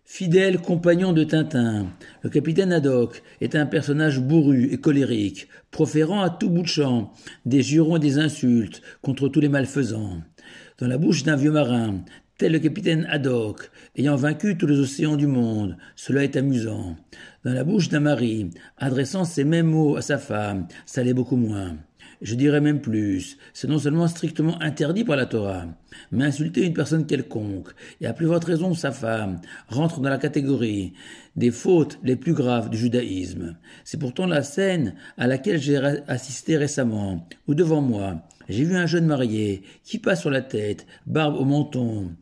Fidèle compagnon de Tintin, le capitaine Haddock est un personnage bourru et colérique, proférant à tout bout de champ des jurons et des insultes contre tous les malfaisants. Dans la bouche d'un vieux marin, tel le capitaine Haddock, ayant vaincu tous les océans du monde, cela est amusant. Dans la bouche d'un mari, adressant ces mêmes mots à sa femme, ça l'est beaucoup moins. Je dirais même plus, c'est non seulement strictement interdit par la Torah, mais insulter une personne quelconque, et à plus forte raison sa femme, rentre dans la catégorie des fautes les plus graves du judaïsme. C'est pourtant la scène à laquelle j'ai assisté récemment, où devant moi, j'ai vu un jeune marié qui passe sur la tête, barbe au menton,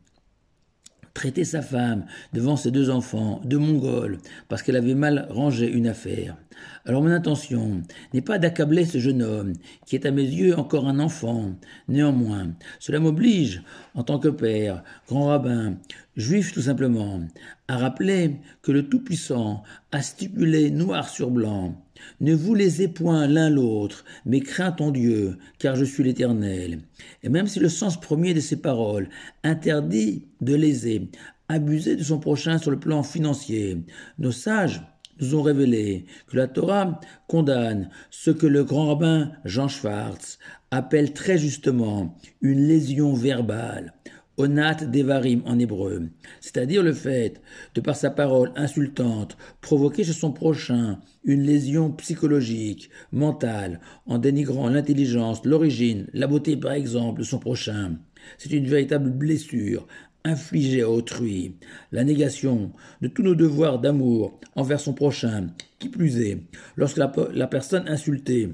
traiter sa femme devant ses deux enfants de Mongols parce qu'elle avait mal rangé une affaire. Alors mon intention n'est pas d'accabler ce jeune homme qui est à mes yeux encore un enfant. Néanmoins, cela m'oblige, en tant que père, grand rabbin, juif tout simplement, à rappeler que le Tout-Puissant a stipulé noir sur blanc: ne vous lésez point l'un l'autre, mais crains ton Dieu, car je suis l'Éternel. Et même si le sens premier de ces paroles interdit de léser, abuser de son prochain sur le plan financier, nos sages nous ont révélé que la Torah condamne ce que le grand rabbin Jean Schwartz appelle très justement une lésion verbale, onat devarim en hébreu, c'est-à-dire le fait de par sa parole insultante provoquer chez son prochain une lésion psychologique, mentale, en dénigrant l'intelligence, l'origine, la beauté par exemple de son prochain. C'est une véritable blessure infligée à autrui, la négation de tous nos devoirs d'amour envers son prochain, qui plus est, lorsque la personne insultée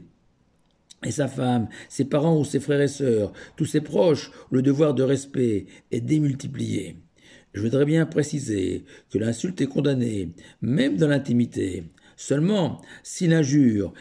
et sa femme, ses parents ou ses frères et sœurs, tous ses proches, le devoir de respect est démultiplié. Je voudrais bien préciser que l'insulte est condamnée, même dans l'intimité. Seulement, si l'injure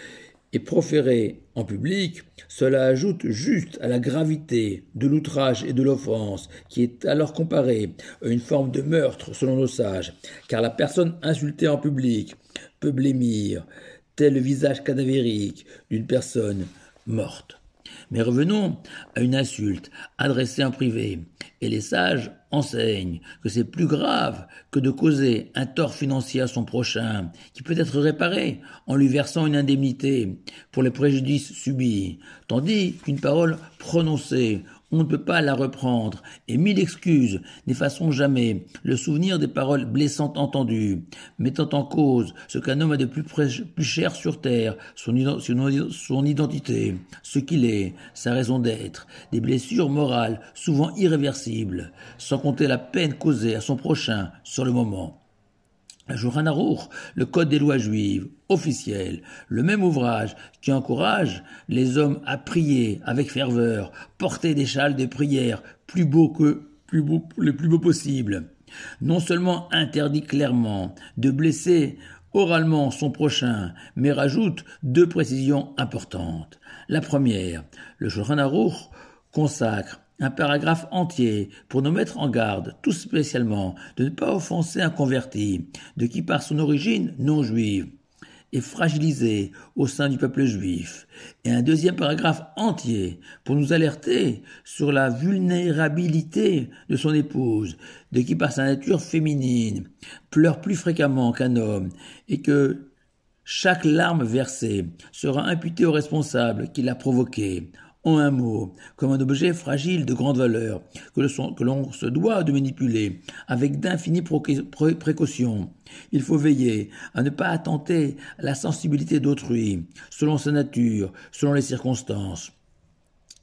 est proférée en public, cela ajoute juste à la gravité de l'outrage et de l'offense, qui est alors comparée à une forme de meurtre selon nos sages, car la personne insultée en public peut blêmir, tel le visage cadavérique d'une personne morte. Mais revenons à une insulte adressée en privé, et les sages enseignent que c'est plus grave que de causer un tort financier à son prochain, qui peut être réparé en lui versant une indemnité pour les préjudices subis, tandis qu'une parole prononcée, on ne peut pas la reprendre, et mille excuses n'effaceront jamais le souvenir des paroles blessantes entendues, mettant en cause ce qu'un homme a de plus cher sur terre, son identité, ce qu'il est, sa raison d'être, des blessures morales souvent irréversibles, sans compter la peine causée à son prochain sur le moment. Le Shulchan Aruch, le Code des lois juives, officiel, le même ouvrage qui encourage les hommes à prier avec ferveur, porter des châles de prière les plus beaux possibles. Non seulement interdit clairement de blesser oralement son prochain, mais rajoute deux précisions importantes. La première, le Shulchan Aruch consacre un paragraphe entier pour nous mettre en garde, tout spécialement, de ne pas offenser un converti, de qui par son origine non juive est fragilisé au sein du peuple juif, et un deuxième paragraphe entier pour nous alerter sur la vulnérabilité de son épouse, de qui par sa nature féminine pleure plus fréquemment qu'un homme, et que chaque larme versée sera imputée au responsable qui l'a provoquée. En un mot, comme un objet fragile de grande valeur que l'on se doit de manipuler avec d'infinies précautions. Il faut veiller à ne pas attenter à la sensibilité d'autrui, selon sa nature, selon les circonstances.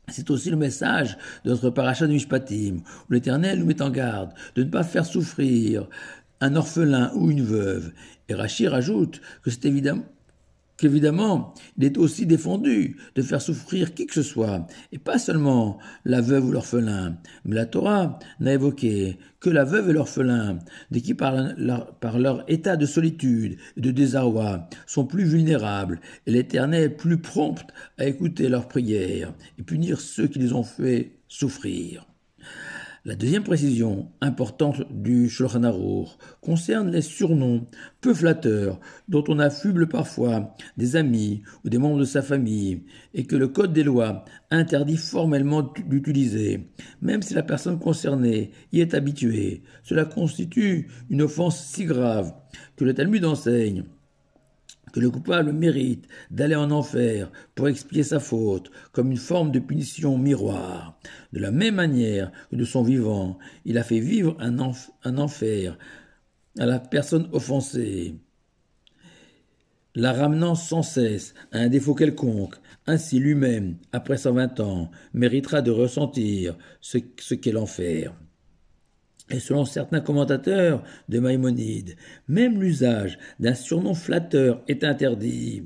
C'est aussi le message de notre paracha de Mishpatim, où l'Éternel nous met en garde de ne pas faire souffrir un orphelin ou une veuve. Et Rachi rajoute que c'est qu'évidemment, il est aussi défendu de faire souffrir qui que ce soit, et pas seulement la veuve ou l'orphelin. Mais la Torah n'a évoqué que la veuve et l'orphelin, de qui par leur état de solitude et de désarroi sont plus vulnérables, et l'Éternel est plus prompt à écouter leurs prières et punir ceux qui les ont fait souffrir. La deuxième précision importante du Shulchan Aruch concerne les surnoms peu flatteurs dont on affuble parfois des amis ou des membres de sa famille et que le Code des lois interdit formellement d'utiliser. Même si la personne concernée y est habituée, cela constitue une offense si grave que le Talmud enseigne que le coupable mérite d'aller en enfer pour expier sa faute, comme une forme de punition miroir. De la même manière que de son vivant, il a fait vivre un enfer à la personne offensée, la ramenant sans cesse à un défaut quelconque. Ainsi lui-même, après 120 ans, méritera de ressentir ce qu'est l'enfer. Et selon certains commentateurs de Maïmonide, même l'usage d'un surnom flatteur est interdit,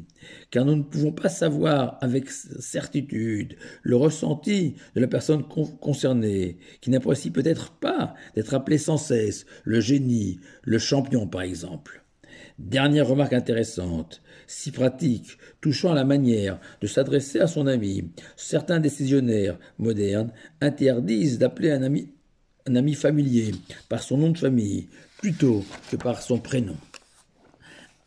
car nous ne pouvons pas savoir avec certitude le ressenti de la personne concernée, qui n'apprécie peut-être pas d'être appelé sans cesse le génie, le champion par exemple. Dernière remarque intéressante, si pratique, touchant à la manière de s'adresser à son ami, certains décisionnaires modernes interdisent d'appeler un ami familier par son nom de famille plutôt que par son prénom.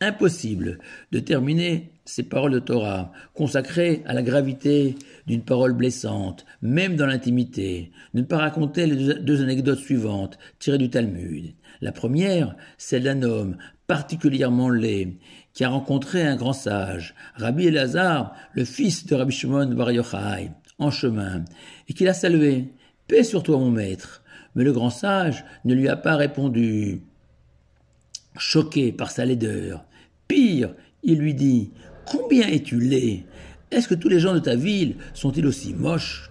Impossible de terminer ces paroles de Torah consacrées à la gravité d'une parole blessante, même dans l'intimité, de ne pas raconter les deux anecdotes suivantes tirées du Talmud. La première, celle d'un homme particulièrement laid qui a rencontré un grand sage, Rabbi Elazar, le fils de Rabbi Shimon Bar Yochai, en chemin, et qui l'a salué. « Paix sur toi, mon maître !» Mais le grand sage ne lui a pas répondu, choqué par sa laideur. Pire, il lui dit « Combien es-tu laid? Est-ce que tous les gens de ta ville sont-ils aussi moches ?»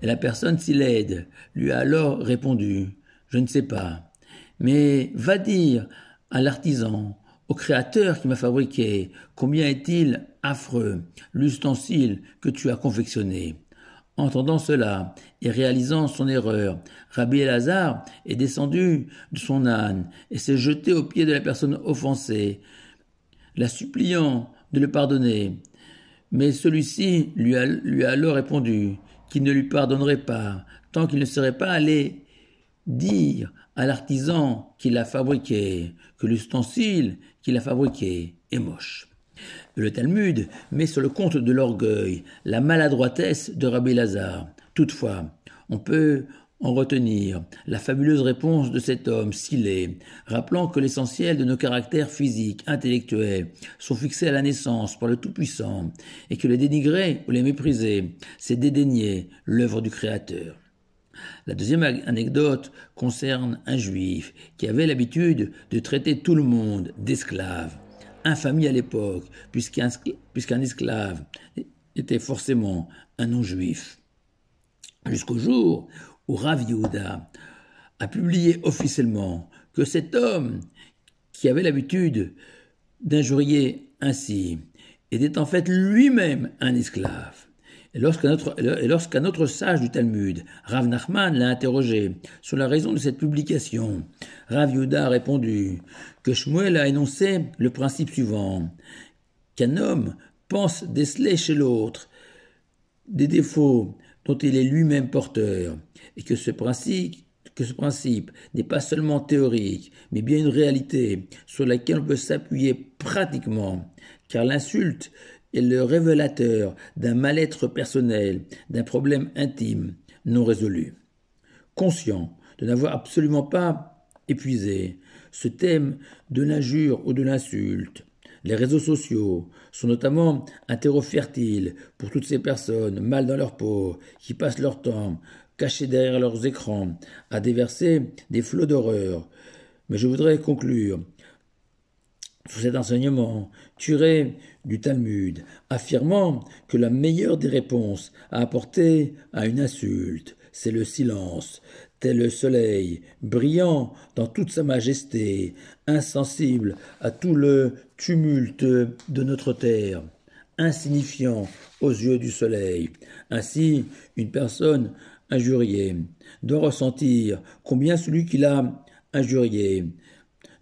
Et la personne si laide lui a alors répondu « Je ne sais pas, mais va dire à l'artisan, au créateur qui m'a fabriqué, combien est-il affreux, l'ustensile que tu as confectionné. » Entendant cela et réalisant son erreur, Rabbi Elazar est descendu de son âne et s'est jeté aux pieds de la personne offensée, la suppliant de le pardonner. Mais celui-ci lui a alors répondu qu'il ne lui pardonnerait pas tant qu'il ne serait pas allé dire à l'artisan qui l'a fabriqué que l'ustensile qu'il a fabriqué est moche. Le Talmud met sur le compte de l'orgueil la maladroitesse de Rabbi Elazar. Toutefois, on peut en retenir la fabuleuse réponse de cet homme si laid, rappelant que l'essentiel de nos caractères physiques, intellectuels, sont fixés à la naissance par le Tout-Puissant, et que les dénigrer ou les mépriser, c'est dédaigner l'œuvre du Créateur. La deuxième anecdote concerne un juif qui avait l'habitude de traiter tout le monde d'esclave. Infamie à l'époque, puisqu'un esclave était forcément un non-juif. Jusqu'au jour où Rav Yehuda a publié officiellement que cet homme, qui avait l'habitude d'injurier ainsi, était en fait lui-même un esclave. Et lorsqu'un autre sage du Talmud, Rav Nachman, l'a interrogé sur la raison de cette publication, Rav Yehuda a répondu que Shmuel a énoncé le principe suivant, qu'un homme pense déceler chez l'autre des défauts dont il est lui-même porteur, et que ce principe n'est pas seulement théorique, mais bien une réalité sur laquelle on peut s'appuyer pratiquement, car l'insulte est le révélateur d'un mal-être personnel, d'un problème intime non résolu. Conscient de n'avoir absolument pas épuisé ce thème de l'injure ou de l'insulte, les réseaux sociaux sont notamment un terreau fertile pour toutes ces personnes mal dans leur peau, qui passent leur temps, cachés derrière leurs écrans, à déverser des flots d'horreur. Mais je voudrais conclure sur cet enseignement tiré du Talmud, affirmant que la meilleure des réponses à apporter à une insulte, c'est le silence, tel le soleil, brillant dans toute sa majesté, insensible à tout le tumulte de notre terre, insignifiant aux yeux du soleil. Ainsi, une personne injuriée doit ressentir combien celui qui l'a injurié,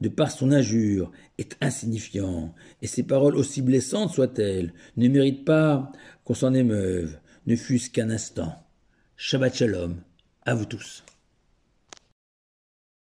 de par son injure, est insignifiant, et ses paroles, aussi blessantes soient-elles, ne méritent pas qu'on s'en émeuve, ne fût-ce qu'un instant. Shabbat Shalom, à vous tous.